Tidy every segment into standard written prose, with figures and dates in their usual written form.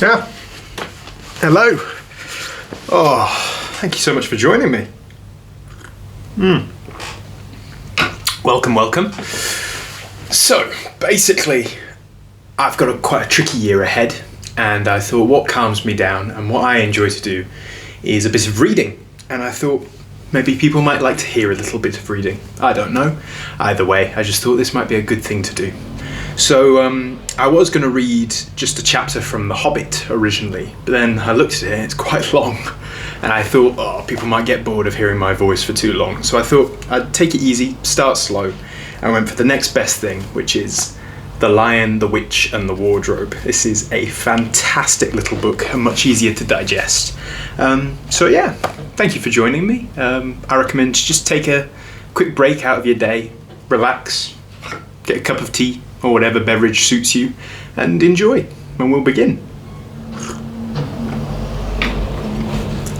Yeah. Hello. Oh, thank you so much for joining me. Welcome. So, basically, I've got quite a tricky year ahead, and I thought what calms me down and what I enjoy to do is a bit of reading. And I thought maybe people might like to hear a little bit of reading. I don't know. Either way, I just thought this might be a good thing to do. So I was going to read just a chapter from The Hobbit originally, but then I looked at it and it's quite long, and I thought, people might get bored of hearing my voice for too long. So I thought I'd take it easy, start slow, and went for the next best thing, which is The Lion, the Witch and the Wardrobe. This is a fantastic little book and much easier to digest. So yeah, thank you for joining me. I recommend just take a quick break out of your day, relax, get a cup of tea or whatever beverage suits you, and enjoy, and we'll begin.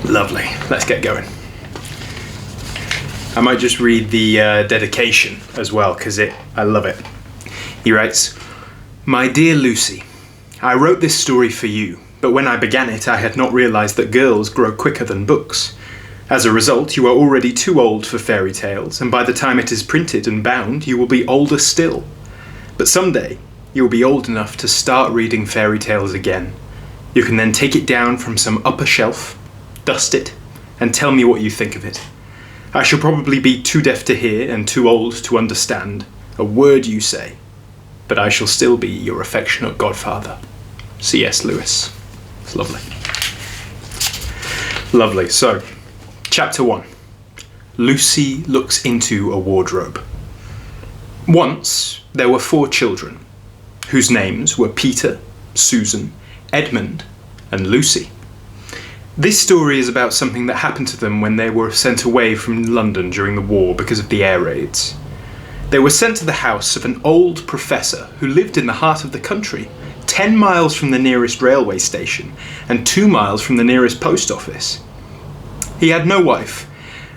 Lovely, let's get going. I might just read the dedication as well, because I love it. He writes, "My dear Lucy, I wrote this story for you, but when I began it I had not realised that girls grow quicker than books. As a result, you are already too old for fairy tales, and by the time it is printed and bound, you will be older still. But someday, you will be old enough to start reading fairy tales again. You can then take it down from some upper shelf, dust it, and tell me what you think of it. I shall probably be too deaf to hear and too old to understand a word you say, but I shall still be your affectionate godfather, C.S. Lewis." It's lovely. Lovely. So, Chapter 1. Lucy looks into a wardrobe. Once, there were 4 children, whose names were Peter, Susan, Edmund, and Lucy. This story is about something that happened to them when they were sent away from London during the war because of the air raids. They were sent to the house of an old professor who lived in the heart of the country, 10 miles from the nearest railway station and 2 miles from the nearest post office. He had no wife,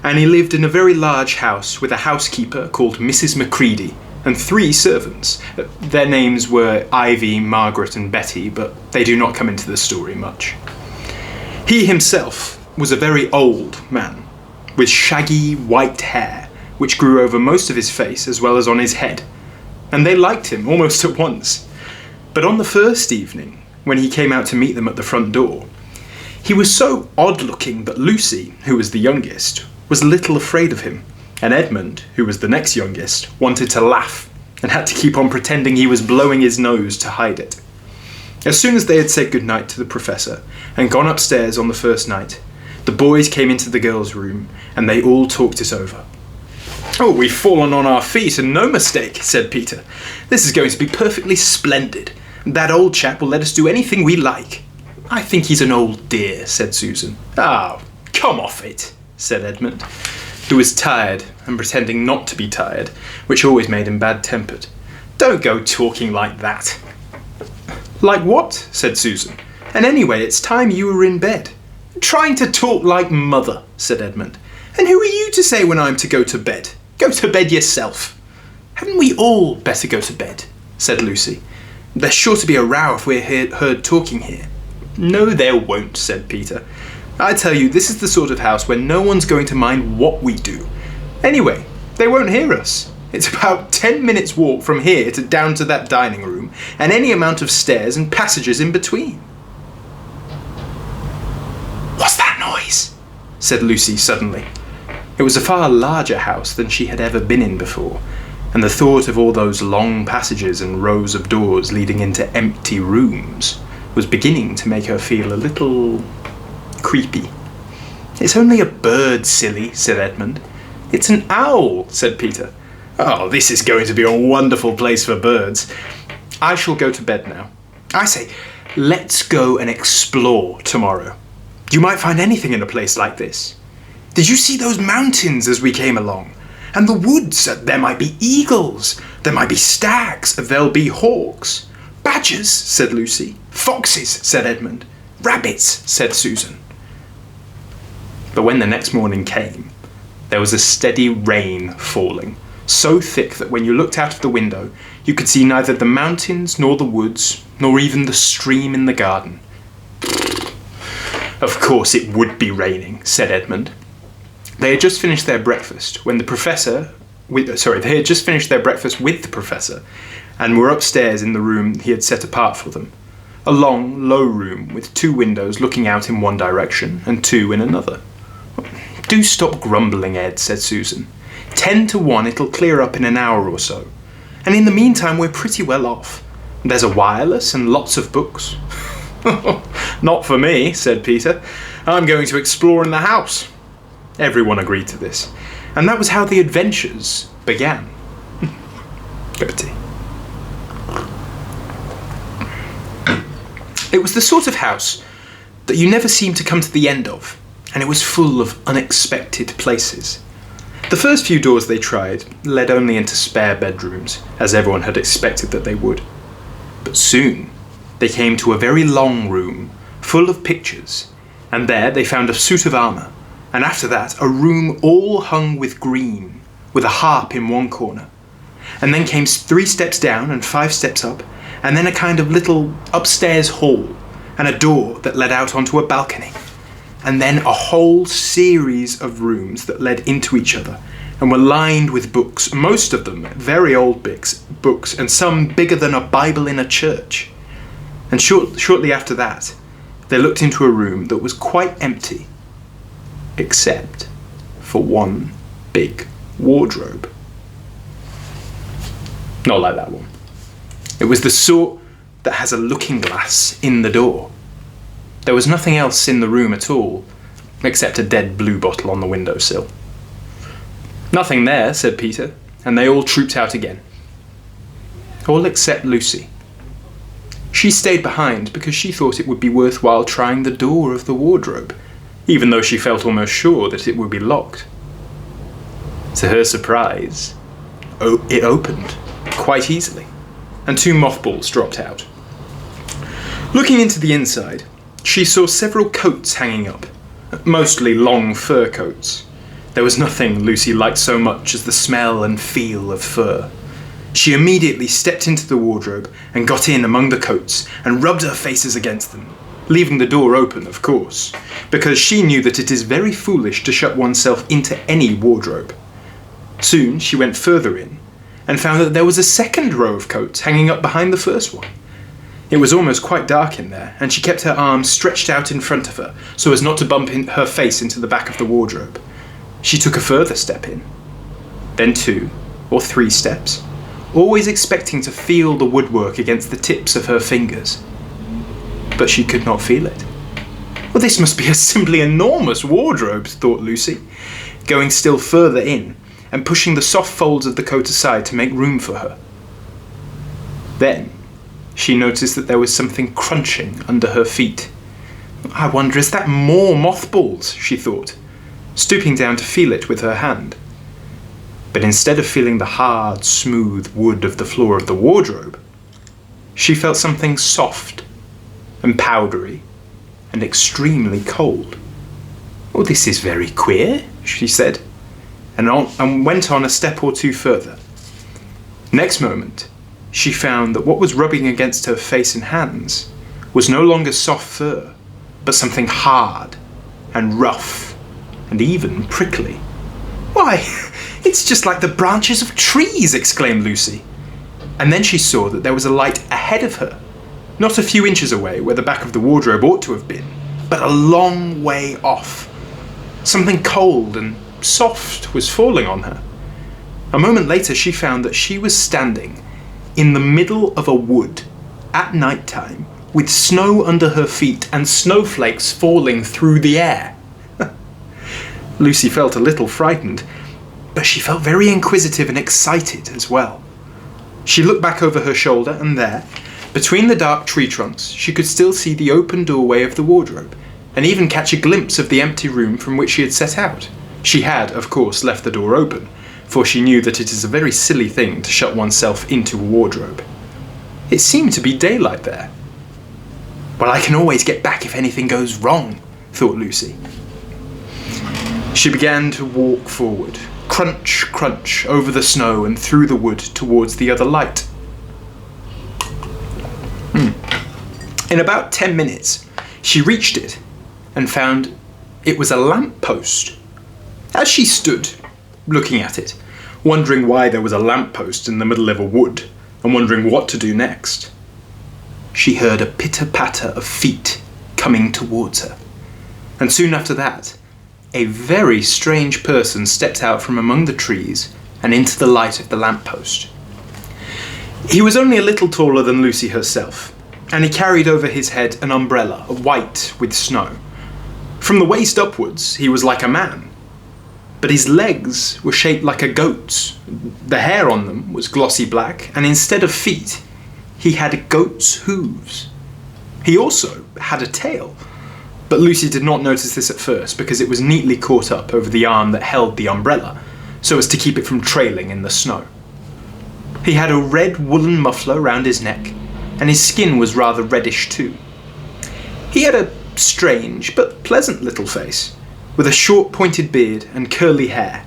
and he lived in a very large house with a housekeeper called Mrs. Macready and 3 servants. Their names were Ivy, Margaret and Betty, but they do not come into the story much. He himself was a very old man, with shaggy white hair, which grew over most of his face as well as on his head, and they liked him almost at once. But on the first evening, when he came out to meet them at the front door, he was so odd-looking that Lucy, who was the youngest, was a little afraid of him, and Edmund, who was the next youngest, wanted to laugh and had to keep on pretending he was blowing his nose to hide it. As soon as they had said goodnight to the professor and gone upstairs on the first night, the boys came into the girls' room and they all talked it over. "Oh, we've fallen on our feet and no mistake," said Peter. "This is going to be perfectly splendid. That old chap will let us do anything we like." "I think he's an old dear," said Susan. "Ah, come off it," said Edmund, who was tired and pretending not to be tired, which always made him bad-tempered. "Don't go talking like that." "Like what?" said Susan. "And anyway, it's time you were in bed." "Trying to talk like mother," said Edmund. "And who are you to say when I'm to go to bed? Go to bed yourself." "Hadn't we all better go to bed?" said Lucy. "There's sure to be a row if we're heard talking here." "No, there won't," said Peter. "I tell you, this is the sort of house where no one's going to mind what we do. Anyway, they won't hear us. It's about 10 minutes walk from here to down to that dining room, and any amount of stairs and passages in between." "What's that noise?" said Lucy suddenly. It was a far larger house than she had ever been in before, and the thought of all those long passages and rows of doors leading into empty rooms was beginning to make her feel a little creepy. "It's only a bird, silly," said Edmund. "It's an owl," said Peter. "Oh, this is going to be a wonderful place for birds. I shall go to bed now. I say, let's go and explore tomorrow. You might find anything in a place like this. Did you see those mountains as we came along? And the woods, there might be eagles, there might be stags, there'll be hawks." "Badgers," said Lucy. "Foxes," said Edmund. "Rabbits," said Susan. But when the next morning came, there was a steady rain falling, so thick that when you looked out of the window, you could see neither the mountains nor the woods, nor even the stream in the garden. Of course it would be raining, said Edmund. They had just finished their breakfast when the professor... they had just finished their breakfast with the professor and were upstairs in the room he had set apart for them. A long, low room with 2 windows looking out in one direction and 2 in another. Do stop grumbling, Ed, said Susan. 10 to 1 it'll clear up in an hour or so. And in the meantime we're pretty well off. There's a wireless and lots of books. Not for me, said Peter. I'm going to explore in the house. Everyone agreed to this. And that was how the adventures began. Bertie. It was the sort of house that you never seemed to come to the end of, and it was full of unexpected places. The first few doors they tried led only into spare bedrooms, as everyone had expected that they would. But soon they came to a very long room, full of pictures, and there they found a suit of armour, and after that a room all hung with green, with a harp in one corner. And then came 3 steps down and 5 steps up, and then a kind of little upstairs hall, and a door that led out onto a balcony. And then a whole series of rooms that led into each other, and were lined with books, most of them very old books, and some bigger than a Bible in a church. And shortly after that, they looked into a room that was quite empty, except for one big wardrobe. Not like that one. It was the sort that has a looking glass in the door. There was nothing else in the room at all, except a dead blue bottle on the windowsill. Nothing there, said Peter, and they all trooped out again. All except Lucy. She stayed behind because she thought it would be worthwhile trying the door of the wardrobe, even though she felt almost sure that it would be locked. To her surprise, it opened quite easily, and 2 mothballs dropped out. Looking into the inside, she saw several coats hanging up, mostly long fur coats. There was nothing Lucy liked so much as the smell and feel of fur. She immediately stepped into the wardrobe and got in among the coats and rubbed her faces against them, leaving the door open, of course, because she knew that it is very foolish to shut oneself into any wardrobe. Soon she went further in and found that there was a second row of coats hanging up behind the first one. It was almost quite dark in there, and she kept her arms stretched out in front of her so as not to bump her face into the back of the wardrobe. She took a further step in, then 2 or 3 steps, always expecting to feel the woodwork against the tips of her fingers. But she could not feel it. Well, this must be a simply enormous wardrobe, thought Lucy, going still further in and pushing the soft folds of the coat aside to make room for her. Then she noticed that there was something crunching under her feet. I wonder, is that more mothballs, she thought, stooping down to feel it with her hand. But instead of feeling the hard, smooth wood of the floor of the wardrobe, she felt something soft and powdery and extremely cold. Oh, this is very queer, she said, and went on a step or 2 further. Next moment, she found that what was rubbing against her face and hands was no longer soft fur, but something hard and rough and even prickly. Why, it's just like the branches of trees, exclaimed Lucy. And then she saw that there was a light ahead of her, not a few inches away where the back of the wardrobe ought to have been, but a long way off. Something cold and soft was falling on her. A moment later she found that she was standing in the middle of a wood at night time with snow under her feet and snowflakes falling through the air. Lucy felt a little frightened, but she felt very inquisitive and excited as well. She looked back over her shoulder, and there, between the dark tree trunks, she could still see the open doorway of the wardrobe, and even catch a glimpse of the empty room from which she had set out. She had, of course, left the door open, for she knew that it is a very silly thing to shut oneself into a wardrobe. It seemed to be daylight there. Well, I can always get back if anything goes wrong, thought Lucy. She began to walk forward, crunch, crunch, over the snow and through the wood towards the other light. In about 10 minutes, she reached it, and found it was a lamp post. As she stood, looking at it, wondering why there was a lamp post in the middle of a wood, and wondering what to do next, she heard a pitter-patter of feet coming towards her. And soon after that, a very strange person stepped out from among the trees and into the light of the lamppost. He was only a little taller than Lucy herself, and he carried over his head an umbrella, white with snow. From the waist upwards, he was like a man, but his legs were shaped like a goat's. The hair on them was glossy black, and instead of feet, he had a goat's hooves. He also had a tail, but Lucy did not notice this at first because it was neatly caught up over the arm that held the umbrella, so as to keep it from trailing in the snow. He had a red woolen muffler round his neck, and his skin was rather reddish too. He had a strange but pleasant little face, with a short pointed beard and curly hair,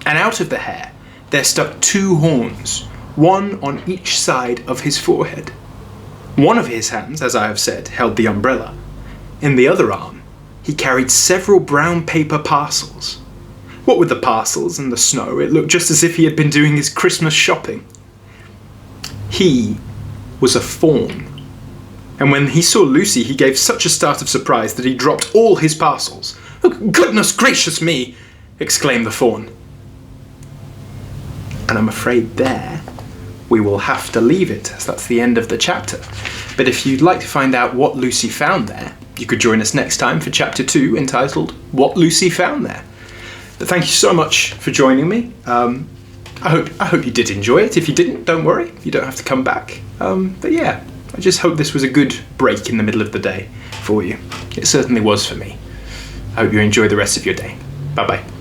and out of the hair there stuck 2 horns, one on each side of his forehead. One of his hands, as I have said, held the umbrella. In the other arm, he carried several brown paper parcels. What with the parcels and the snow, it looked just as if he had been doing his Christmas shopping. He was a faun. And when he saw Lucy, he gave such a start of surprise that he dropped all his parcels. "Oh, goodness gracious me!" exclaimed the faun. And I'm afraid there we will have to leave it, as that's the end of the chapter. But if you'd like to find out what Lucy found there, you could join us next time for chapter 2, entitled What Lucy Found There. But thank you so much for joining me. I hope you did enjoy it. If you didn't, don't worry, you don't have to come back. But yeah, I just hope this was a good break in the middle of the day for you. It certainly was for me. I hope you enjoy the rest of your day. Bye bye.